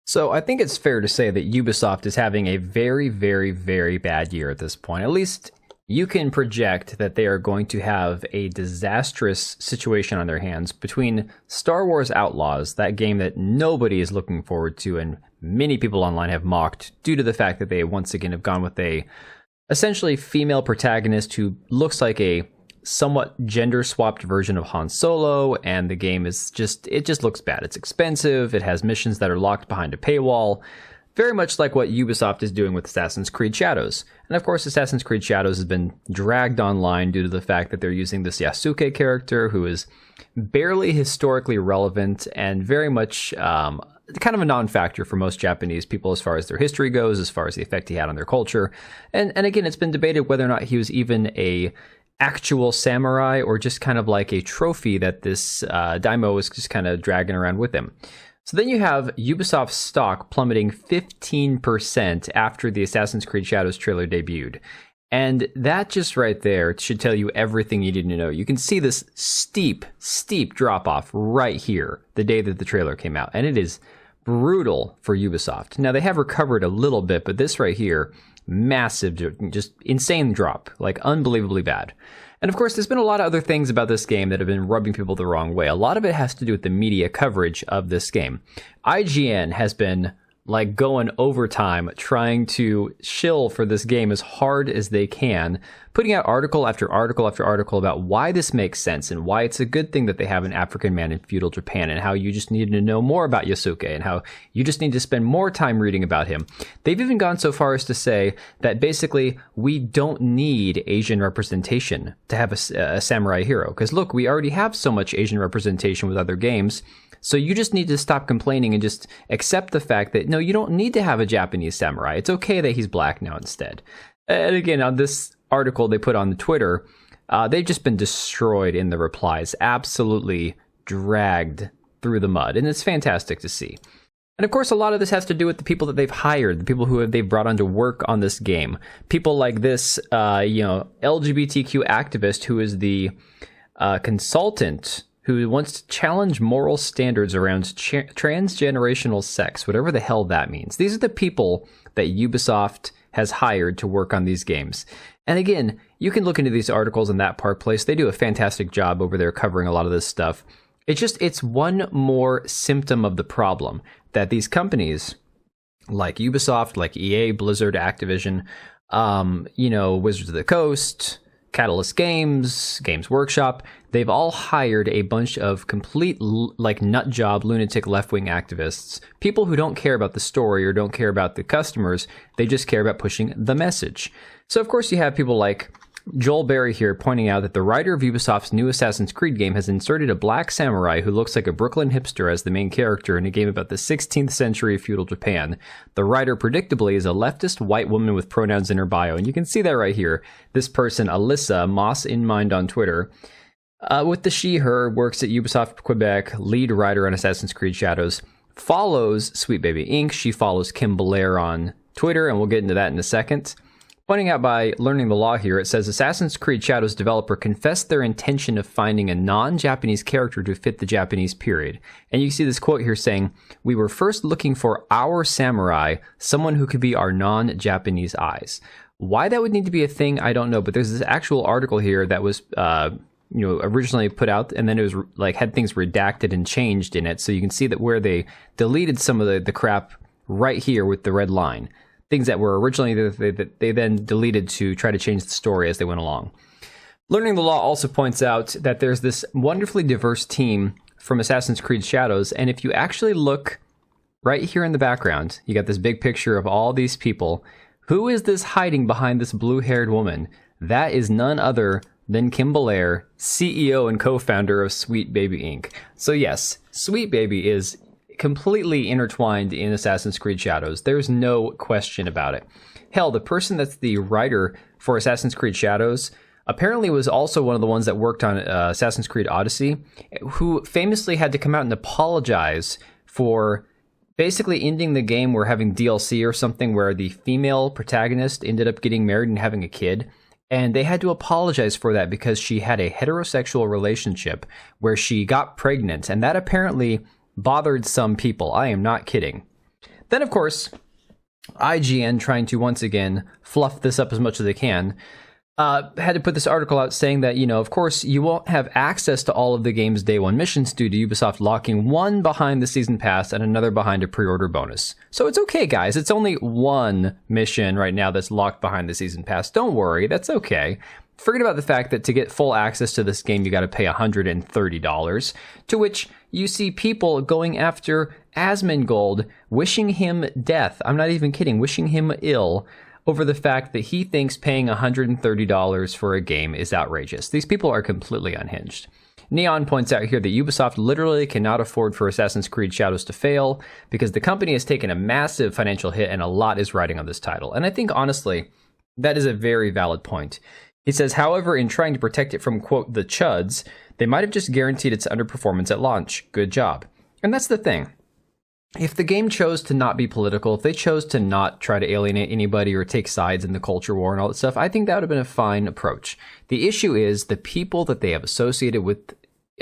So I think it's fair to say that Ubisoft is having a very, very, very bad year at this point. At least you can project that they are going to have a disastrous situation on their hands between Star Wars Outlaws, that game that nobody is looking forward to and many people online have mocked due to the fact that they once again have gone with a essentially female protagonist who looks like a somewhat gender-swapped version of Han Solo, and the game is it just looks bad. It's expensive, it has missions that are locked behind a paywall, very much like what Ubisoft is doing with Assassin's Creed Shadows. And of course, Assassin's Creed Shadows has been dragged online due to the fact that they're using this Yasuke character who is barely historically relevant and very much kind of a non-factor for most Japanese people as far as their history goes, as far as the effect he had on their culture. And again, it's been debated whether or not he was even a actual samurai or just kind of like a trophy that this daimyo was just kind of dragging around with him. So then you have Ubisoft's stock plummeting 15% after the Assassin's Creed Shadows trailer debuted. And that just right there should tell you everything you need to know. You can see this steep drop off right here the day that the trailer came out. And it is brutal for Ubisoft. Now they have recovered a little bit, but this right here, massive, just insane drop, like unbelievably bad. And of course, there's been a lot of other things about this game that have been rubbing people the wrong way. A lot of it has to do with the media coverage of this game. IGN has been like going overtime trying to shill for this game as hard as they can, putting out article after article after article about why this makes sense and why it's a good thing that they have an African man in feudal Japan and how you just need to know more about Yasuke and how you just need to spend more time reading about him. They've even gone so far as to say that basically we don't need Asian representation to have a samurai hero. Because look, we already have so much Asian representation with other games. So you just need to stop complaining and just accept the fact that, no, you don't need to have a Japanese samurai. It's okay that he's black now instead. And again, on this article they put on Twitter, they've just been destroyed in the replies, absolutely dragged through the mud. And it's fantastic to see. And of course, a lot of this has to do with the people that they've hired, the people who they've brought on to work on this game. People like this, LGBTQ activist who is the consultant who wants to challenge moral standards around transgenerational sex, whatever the hell that means. These are the people that Ubisoft has hired to work on these games. And again, you can look into these articles in That Park Place. They do a fantastic job over there covering a lot of this stuff. It's one more symptom of the problem that these companies like Ubisoft, like EA, Blizzard, Activision, Wizards of the Coast, Catalyst Games, Games Workshop, they've all hired a bunch of complete nut job lunatic left-wing activists, people who don't care about the story or don't care about the customers, they just care about pushing the message. So of course you have people like Joel Berry here pointing out that the writer of Ubisoft's new Assassin's Creed game has inserted a black samurai who looks like a Brooklyn hipster as the main character in a game about the 16th century feudal Japan. The writer, predictably, is a leftist white woman with pronouns in her bio. And you can see that right here. This person, Alyssa, Moss in Mind on Twitter, with the she, her, works at Ubisoft Quebec, lead writer on Assassin's Creed Shadows, follows Sweet Baby Inc. She follows Kim Belair on Twitter, and we'll get into that in a second. Pointing out by Learning the Law here, it says Assassin's Creed Shadows developer confessed their intention of finding a non-Japanese character to fit the Japanese period. And you see this quote here saying, "We were first looking for our samurai, someone who could be our non-Japanese eyes." Why that would need to be a thing, I don't know. But there's this actual article here that was originally put out, and then it was had things redacted and changed in it. So you can see that where they deleted some of the crap right here with the red line. Things that were originally that they then deleted to try to change the story as they went along. Learning the Law also points out that there's this wonderfully diverse team from Assassin's Creed Shadows, and if you actually look right here in the background, you got this big picture of all these people. Who is this hiding behind this blue-haired woman? That is none other than Kim Belair, CEO and co-founder of Sweet Baby Inc. So yes, Sweet Baby is completely intertwined in Assassin's Creed Shadows. There's no question about it. Hell, the person that's the writer for Assassin's Creed Shadows apparently was also one of the ones that worked on Assassin's Creed Odyssey, who famously had to come out and apologize for basically ending the game where having DLC or something where the female protagonist ended up getting married and having a kid. And they had to apologize for that because she had a heterosexual relationship where she got pregnant, and that apparently bothered some people. I am not kidding. Then, of course, IGN, trying to once again fluff this up as much as they can, had to put this article out saying that, of course, you won't have access to all of the game's day one missions due to Ubisoft locking one behind the season pass and another behind a pre-order bonus. So it's okay, guys. It's only one mission right now that's locked behind the season pass. Don't worry. That's okay. Forget about the fact that to get full access to this game, you got to pay $130, to which you see people going after Asmongold, wishing him death. I'm not even kidding, wishing him ill over the fact that he thinks paying $130 for a game is outrageous. These people are completely unhinged. Neon points out here that Ubisoft literally cannot afford for Assassin's Creed Shadows to fail because the company has taken a massive financial hit and a lot is riding on this title. And I think, honestly, that is a very valid point. He says, however, in trying to protect it from, quote, the chuds, they might have just guaranteed its underperformance at launch. Good job. And that's the thing. If the game chose to not be political, if they chose to not try to alienate anybody or take sides in the culture war and all that stuff, I think that would have been a fine approach. The issue is the people that they have associated with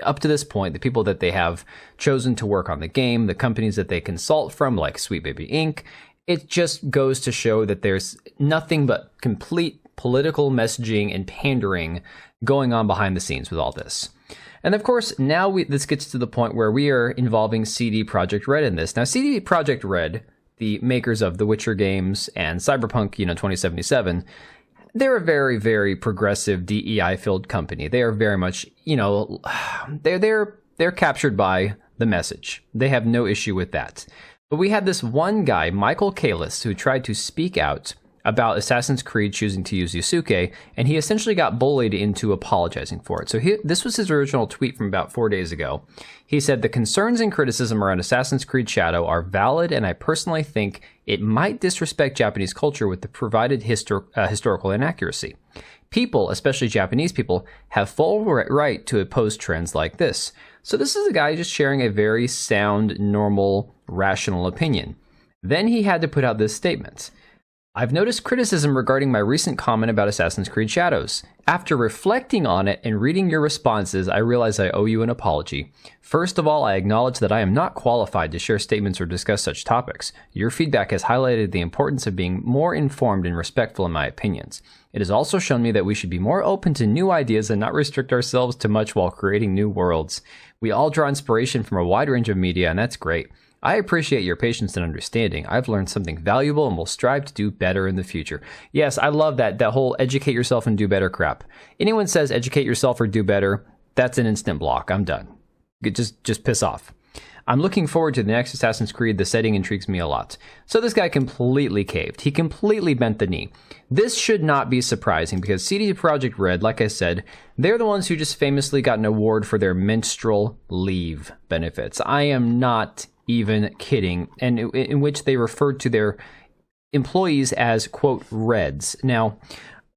up to this point, the people that they have chosen to work on the game, the companies that they consult from, like Sweet Baby Inc., it just goes to show that there's nothing but complete political messaging and pandering going on behind the scenes with all this. And of course, now this gets to the point where we are involving CD Projekt Red in this. Now, CD Projekt Red, the makers of The Witcher games and Cyberpunk, 2077, they're a very, very progressive DEI-filled company. They are very much, they're captured by the message. They have no issue with that. But we had this one guy, Michael Kalis, who tried to speak out about Assassin's Creed choosing to use Yusuke, and he essentially got bullied into apologizing for it. So this was his original tweet from about 4 days ago. He said, the concerns and criticism around Assassin's Creed Shadow are valid, and I personally think it might disrespect Japanese culture with the provided historical inaccuracy. People, especially Japanese people, have full right to oppose trends like this. So this is a guy just sharing a very sound, normal, rational opinion. Then he had to put out this statement. I've noticed criticism regarding my recent comment about Assassin's Creed Shadows. After reflecting on it and reading your responses, I realize I owe you an apology. First of all, I acknowledge that I am not qualified to share statements or discuss such topics. Your feedback has highlighted the importance of being more informed and respectful in my opinions. It has also shown me that we should be more open to new ideas and not restrict ourselves too much while creating new worlds. We all draw inspiration from a wide range of media, and that's great. I appreciate your patience and understanding. I've learned something valuable and will strive to do better in the future. Yes, I love that whole educate yourself and do better crap. Anyone says educate yourself or do better, that's an instant block. I'm done. Just piss off. I'm looking forward to the next Assassin's Creed. The setting intrigues me a lot. So this guy completely caved. He completely bent the knee. This should not be surprising because CD Projekt Red, like I said, they're the ones who just famously got an award for their menstrual leave benefits. I am not even kidding, and in which they referred to their employees as, quote, Reds. Now,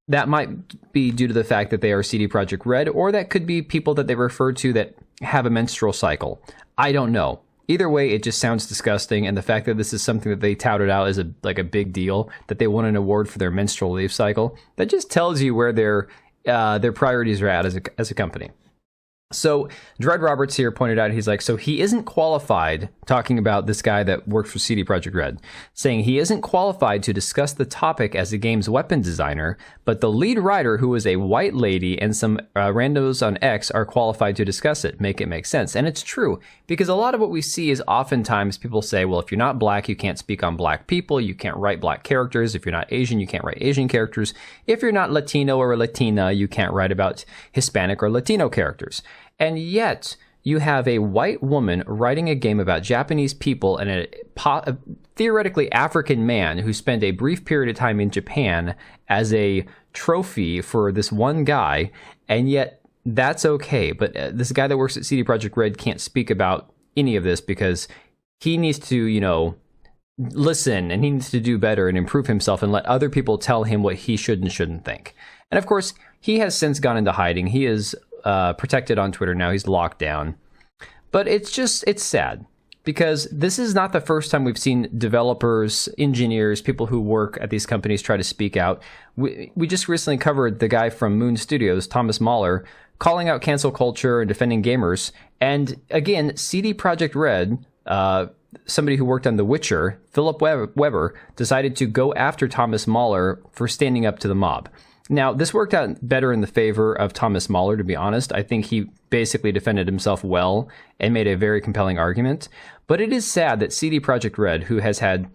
that might be due to the fact that they are CD Projekt Red, or that could be people that they refer to that have a menstrual cycle. I don't know. Either way, it just sounds disgusting, and the fact that this is something that they touted out as a big deal, that they won an award for their menstrual leave cycle, that just tells you where their priorities are at as a company. So Dread Roberts here pointed out, he's like, so he isn't qualified, talking about this guy that worked for CD Projekt Red, saying he isn't qualified to discuss the topic as the game's weapon designer, but the lead writer, who is a white lady, and some randos on X are qualified to discuss it, make it make sense. And it's true, because a lot of what we see is oftentimes people say, well, if you're not black, you can't speak on black people, you can't write black characters. If you're not Asian, you can't write Asian characters. If you're not Latino or Latina, you can't write about Hispanic or Latino characters. And yet, you have a white woman writing a game about Japanese people and a theoretically African man who spent a brief period of time in Japan as a trophy for this one guy, and yet that's okay. But this guy that works at CD Projekt Red can't speak about any of this because he needs to, listen, and he needs to do better and improve himself and let other people tell him what he should and shouldn't think. And of course, he has since gone into hiding. He is protected on Twitter now. He's locked down. But it's sad because this is not the first time we've seen developers, engineers, people who work at these companies try to speak out. We just recently covered the guy from Moon Studios, Thomas Mahler, calling out cancel culture and defending gamers. And again, CD Projekt Red, somebody who worked on The Witcher, Philip Weber, decided to go after Thomas Mahler for standing up to the mob. Now, this worked out better in the favor of Thomas Mahler, to be honest. I think he basically defended himself well and made a very compelling argument. But it is sad that CD Projekt Red, who has had,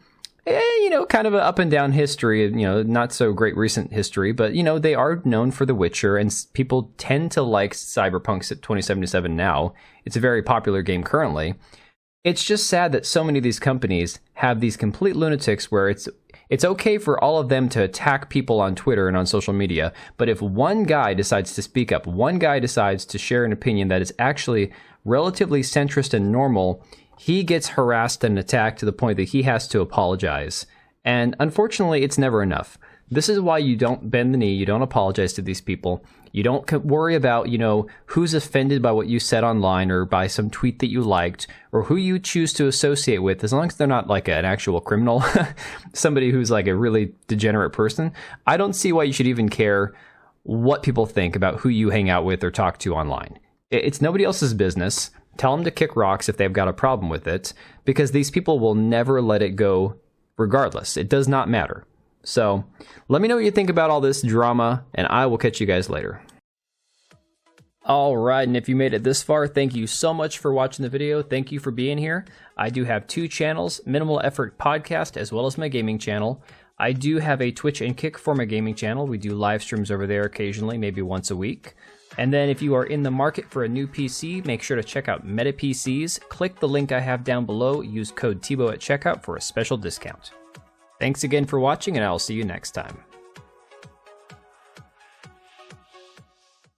kind of an up and down history, not so great recent history, but, they are known for The Witcher, and people tend to like Cyberpunk 2077 now. It's a very popular game currently. It's just sad that so many of these companies have these complete lunatics where it's okay for all of them to attack people on Twitter and on social media, but if one guy decides to speak up, one guy decides to share an opinion that is actually relatively centrist and normal, he gets harassed and attacked to the point that he has to apologize. And unfortunately, it's never enough. This is why you don't bend the knee, you don't apologize to these people. You don't worry about, who's offended by what you said online or by some tweet that you liked or who you choose to associate with, as long as they're not like an actual criminal, somebody who's like a really degenerate person. I don't see why you should even care what people think about who you hang out with or talk to online. It's nobody else's business. Tell them to kick rocks if they've got a problem with it, because these people will never let it go regardless. It does not matter. So let me know what you think about all this drama, and I will catch you guys later. All right, and if you made it this far, thank you so much for watching the video. Thank you for being here. I do have 2 channels, Minimal Effort Podcast, as well as my gaming channel. I do have a Twitch and Kick for my gaming channel. We do live streams over there occasionally, maybe once a week. And then if you are in the market for a new PC, make sure to check out Meta PCs. Click the link I have down below. Use code TBO at checkout for a special discount. Thanks again for watching, and I'll see you next time.